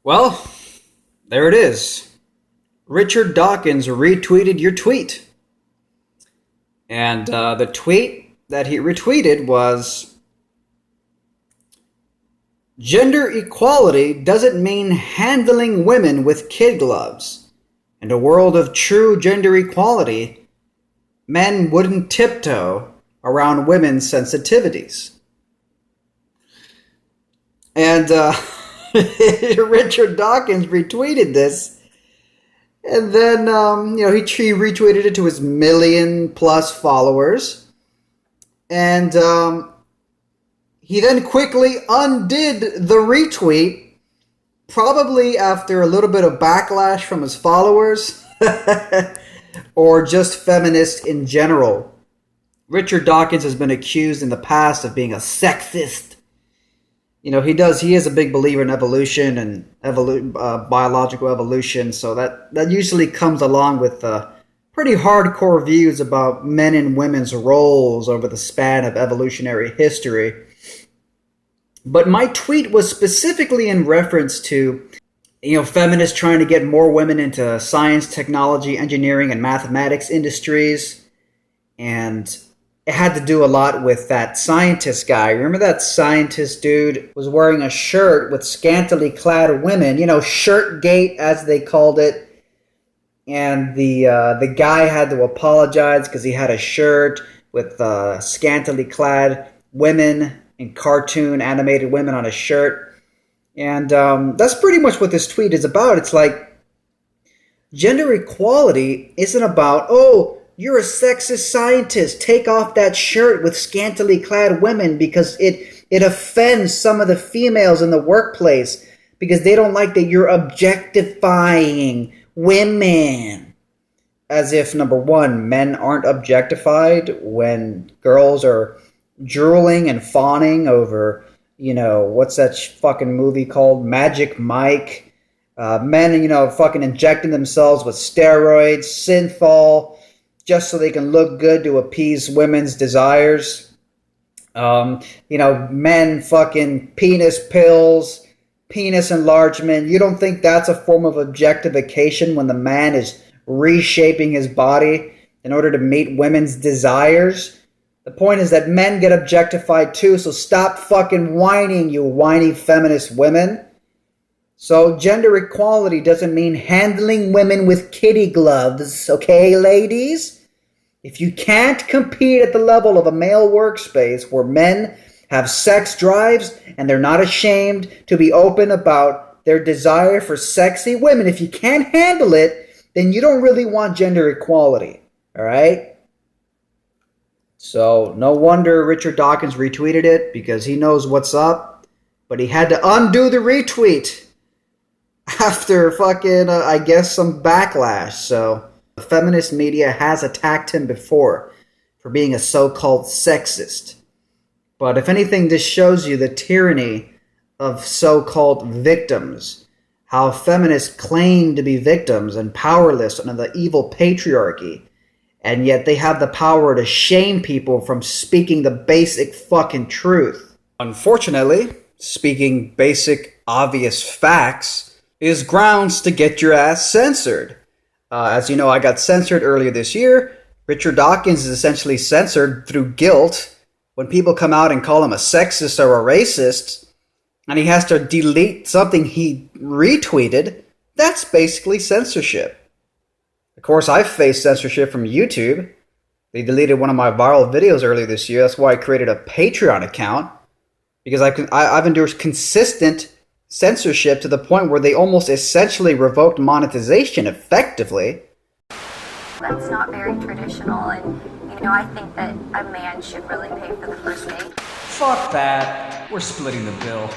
Well, there it is. Richard Dawkins retweeted your tweet. And the tweet that he retweeted was, "Gender equality doesn't mean handling women with kid gloves. In a world of true gender equality, men wouldn't tiptoe around women's sensitivities." And Richard Dawkins retweeted this. And then, he retweeted it to his million-plus followers. And he then quickly undid the retweet, probably after a little bit of backlash from his followers, or just feminists in general. Richard Dawkins has been accused in the past of being a sexist. He is a big believer in evolution and biological evolution, so that usually comes along with pretty hardcore views about men and women's roles over the span of evolutionary history. But my tweet was specifically in reference to, feminists trying to get more women into science, technology, engineering, and mathematics industries, and it had to do a lot with that scientist guy. Remember that scientist dude was wearing a shirt with scantily clad women, Shirtgate as they called it. And the guy had to apologize because he had a shirt with scantily clad women and cartoon animated women on his shirt. And that's pretty much what this tweet is about. It's like, gender equality isn't about, you're a sexist scientist, take off that shirt with scantily clad women because it offends some of the females in the workplace because they don't like that you're objectifying women. As if, number one, men aren't objectified when girls are drooling and fawning over, what's that fucking movie called? Magic Mike. Men, fucking injecting themselves with steroids, synthol, just so they can look good to appease women's desires. Men fucking penis pills, penis enlargement. You don't think that's a form of objectification when the man is reshaping his body in order to meet women's desires? The point is that men get objectified too, so stop fucking whining, you whiny feminist women. So gender equality doesn't mean handling women with kitty gloves, okay, ladies? If you can't compete at the level of a male workspace where men have sex drives and they're not ashamed to be open about their desire for sexy women, if you can't handle it, then you don't really want gender equality, all right? So no wonder Richard Dawkins retweeted it because he knows what's up, but he had to undo the retweet after fucking, I guess, some backlash. So the feminist media has attacked him before for being a so-called sexist. But if anything, this shows you the tyranny of so-called victims. How feminists claim to be victims and powerless under the evil patriarchy. And yet they have the power to shame people from speaking the basic fucking truth. Unfortunately, speaking basic, obvious facts is grounds to get your ass censored. As you know, I got censored earlier this year. Richard Dawkins is essentially censored through guilt. When people come out and call him a sexist or a racist, and he has to delete something he retweeted, that's basically censorship. Of course, I've faced censorship from YouTube. They deleted one of my viral videos earlier this year. That's why I created a Patreon account, because I've endured consistent censorship to the point where they almost essentially revoked monetization effectively. That's not very traditional, and I think that a man should really pay for the first date. Fuck that. We're splitting the bill.